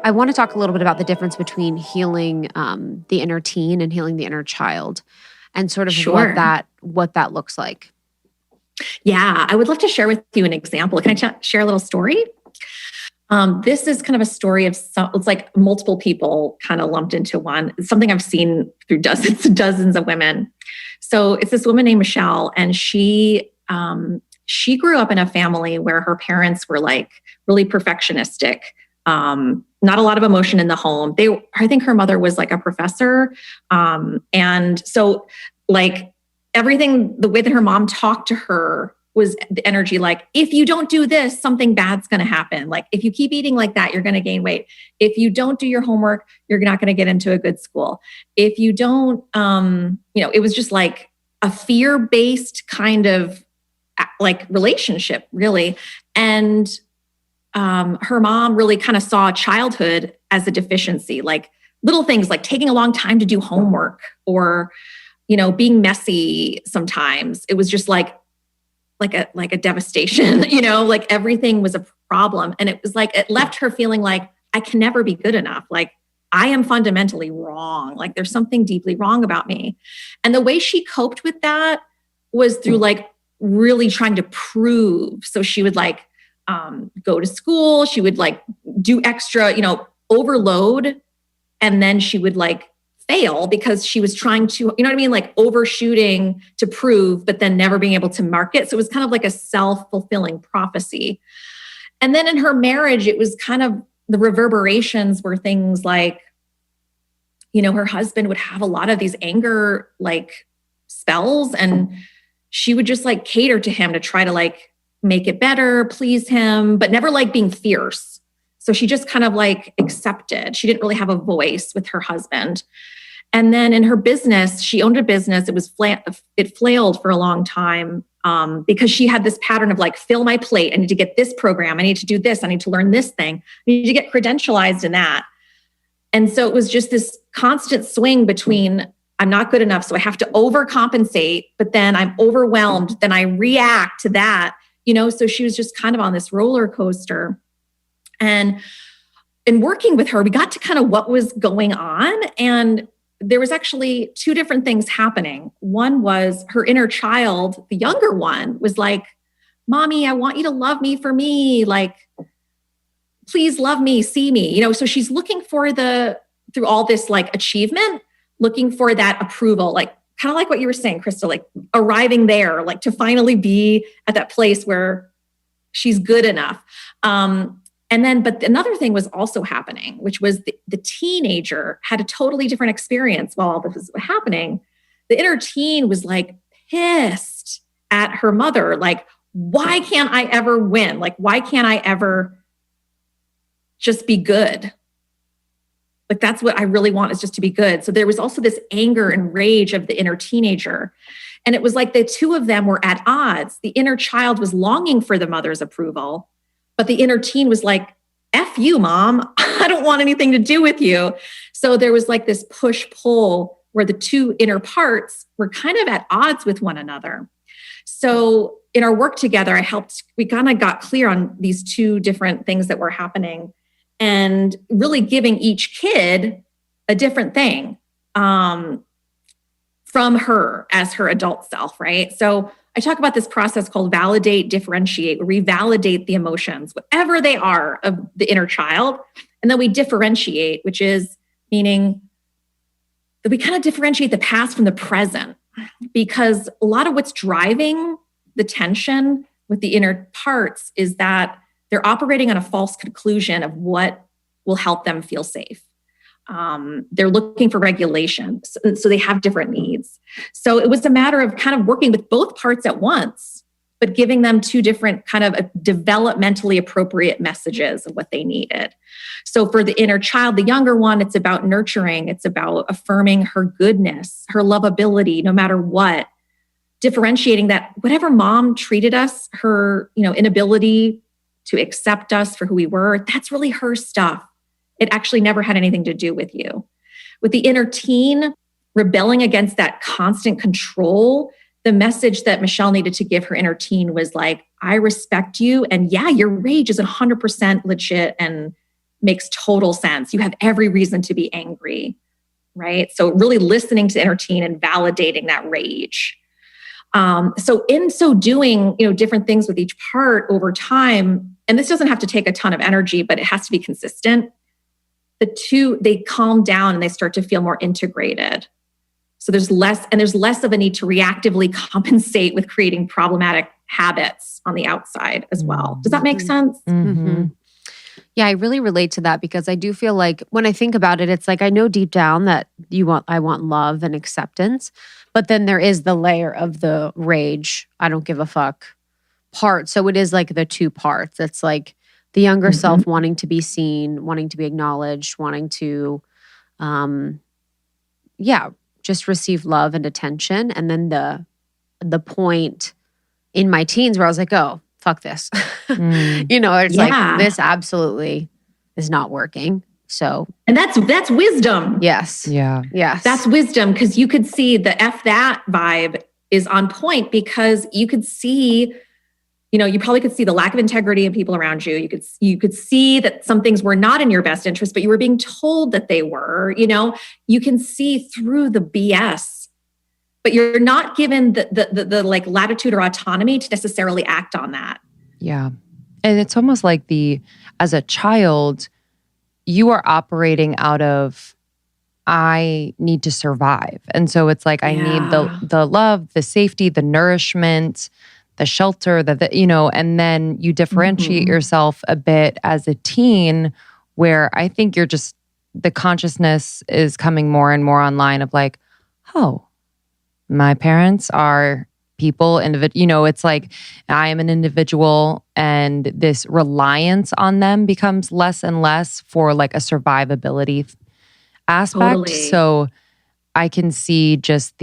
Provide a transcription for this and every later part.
I want to talk a little bit about the difference between healing the inner teen and healing the inner child, and sort of Sure. what that looks like. Yeah, I would love to share with you an example. Can I share a little story? This is kind of a story of it's like multiple people kind of lumped into one. It's something I've seen through dozens and dozens of women. So it's this woman named Michelle, and she grew up in a family where her parents were like really perfectionistic. Not a lot of emotion in the home. I think her mother was like a professor. And so like everything, the way that her mom talked to her was the energy like, if you don't do this, something bad's going to happen. Like, if you keep eating like that, you're going to gain weight. If you don't do your homework, you're not going to get into a good school. If you don't, it was just like a fear-based kind of like relationship, really. And her mom really kind of saw childhood as a deficiency, like little things like taking a long time to do homework or, being messy sometimes. It was just like a devastation, like everything was a problem. And it was like, it left her feeling like I can never be good enough. Like I am fundamentally wrong. Like there's something deeply wrong about me. And the way she coped with that was through like really trying to prove. So she would like go to school. She would like do extra, overload. And then she would like fail because she was trying to, like overshooting to prove, but then never being able to market. So it was kind of like a self-fulfilling prophecy. And then in her marriage, it was kind of the reverberations were things like, her husband would have a lot of these anger like spells, and she would just like cater to him to try to like make it better, please him, but never like being fierce. So she just kind of like accepted. She didn't really have a voice with her husband. And then in her business, she owned a business. It flailed for a long time because she had this pattern of like, fill my plate. I need to get this program. I need to do this. I need to learn this thing. I need to get credentialized in that. And so it was just this constant swing between I'm not good enough, so I have to overcompensate, but then I'm overwhelmed. Then I react to that, so she was just kind of on this roller coaster. And in working with her, we got to kind of what was going on. And there was actually two different things happening. One was her inner child, the younger one, was like, Mommy, I want you to love me for me. Like, please love me, see me. So she's looking for through all this like achievement, looking for that approval, like kind of like what you were saying, Krista, like arriving there, like to finally be at that place where she's good enough. But another thing was also happening, which was the teenager had a totally different experience while all this was happening. The inner teen was like pissed at her mother. Like, why can't I ever win? Like, why can't I ever just be good? Like, that's what I really want, is just to be good. So there was also this anger and rage of the inner teenager. And it was like the two of them were at odds. The inner child was longing for the mother's approval, but the inner teen was like, F you, Mom. I don't want anything to do with you. So there was like this push-pull where the two inner parts were kind of at odds with one another. So in our work together, we kind of got clear on these two different things that were happening and really giving each kid a different thing from her as her adult self, right? So I talk about this process called validate, differentiate, where we validate the emotions, whatever they are, of the inner child. And then we differentiate, which is meaning that we kind of differentiate the past from the present, because a lot of what's driving the tension with the inner parts is that they're operating on a false conclusion of what will help them feel safe. They're looking for regulation. So they have different needs. So it was a matter of kind of working with both parts at once, but giving them two different kind of developmentally appropriate messages of what they needed. So for the inner child, the younger one, it's about nurturing. It's about affirming her goodness, her lovability, no matter what, differentiating that whatever mom treated us, her, inability to accept us for who we were, that's really her stuff. It actually never had anything to do with you. With the inner teen, rebelling against that constant control, the message that Michelle needed to give her inner teen was like, I respect you. And yeah, your rage is 100% legit and makes total sense. You have every reason to be angry, right? So really listening to the inner teen and validating that rage. So in so doing, different things with each part over time, and this doesn't have to take a ton of energy, but it has to be consistent. The two, they calm down and they start to feel more integrated. So there's less of a need to reactively compensate with creating problematic habits on the outside as well. Does that make sense? Mm-hmm. Yeah, I really relate to that because I do feel like when I think about it, it's like I know deep down that I want love and acceptance, but then there is the layer of the rage, I don't give a fuck part. So it is like the two parts. It's like the younger self wanting to be seen, wanting to be acknowledged, wanting to, just receive love and attention. And then the point in my teens where I was like, oh, fuck this. It's like, this absolutely is not working. So. And that's wisdom. Yes. Yeah. Yes. That's wisdom because you could see the F that vibe is on point because you could see, you probably could see the lack of integrity in people around you. You could see that some things were not in your best interest, but you were being told that they were, you can see through the BS, but you're not given the like latitude or autonomy to necessarily act on that. Yeah. And it's almost like as a child, you are operating out of, I need to survive. And so it's like, I need the love, the safety, the nourishment, the shelter, and then you differentiate yourself a bit as a teen where I think you're just, the consciousness is coming more and more online of like, oh, my parents are people, it's like I am an individual and this reliance on them becomes less and less for like a survivability aspect. Totally. So I can see just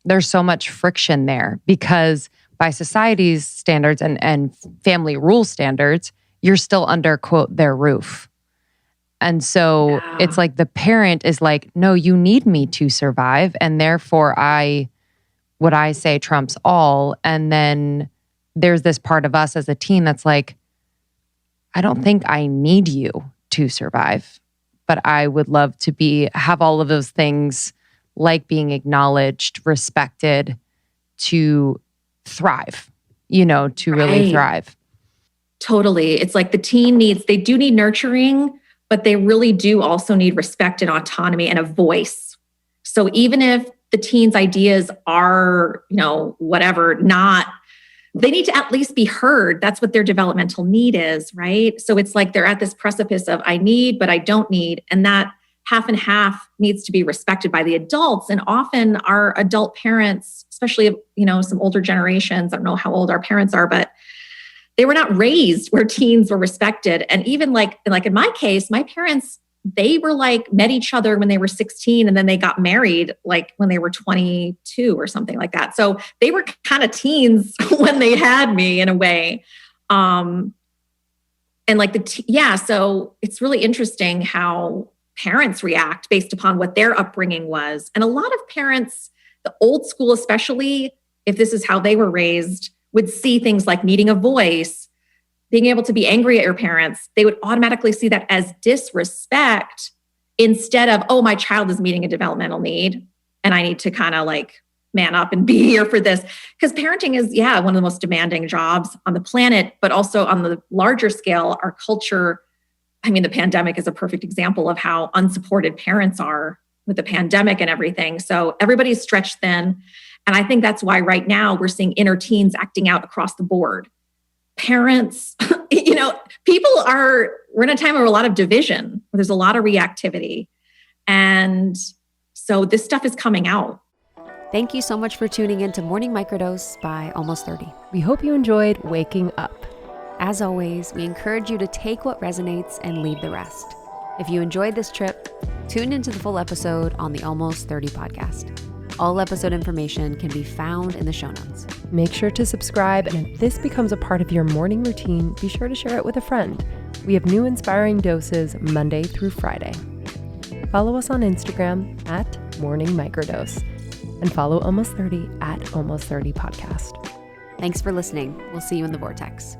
there's so much friction there because by society's standards and family rule standards, you're still under, quote, their roof. And so it's like the parent is like, no, you need me to survive. And therefore what I say trumps all. And then there's this part of us as a teen that's like, I don't think I need you to survive, but I would love to have all of those things like being acknowledged, respected, to thrive, to really thrive. Totally. It's like the teen they do need nurturing, but they really do also need respect and autonomy and a voice. So even if the teen's ideas are, they need to at least be heard. That's what their developmental need is, right? So it's like they're at this precipice of I need, but I don't need. And that half and half needs to be respected by the adults. And often our adult parents, especially, some older generations, I don't know how old our parents are, but they were not raised where teens were respected. And even like in my case, my parents, they were like met each other when they were 16 and then they got married like when they were 22 or something like that. So they were kind of teens when they had me in a way. And like so it's really interesting how parents react based upon what their upbringing was. And a lot of parents, the old school especially, if this is how they were raised, would see things like needing a voice, being able to be angry at your parents. They would automatically see that as disrespect instead of, oh, my child is meeting a developmental need and I need to kind of like man up and be here for this. Because parenting is, one of the most demanding jobs on the planet, but also on the larger scale, our culture. I mean, the pandemic is a perfect example of how unsupported parents are with the pandemic and everything. So everybody's stretched thin. And I think that's why right now we're seeing inner teens acting out across the board. Parents, we're in a time of a lot of division, where there's a lot of reactivity. And so this stuff is coming out. Thank you so much for tuning in to Morning Microdose by Almost 30. We hope you enjoyed waking up. As always, we encourage you to take what resonates and leave the rest. If you enjoyed this trip, tune into the full episode on the Almost 30 podcast. All episode information can be found in the show notes. Make sure to subscribe, and if this becomes a part of your morning routine, be sure to share it with a friend. We have new inspiring doses Monday through Friday. Follow us on Instagram at Morning Microdose, and follow Almost 30 at Almost 30 Podcast. Thanks for listening. We'll see you in the vortex.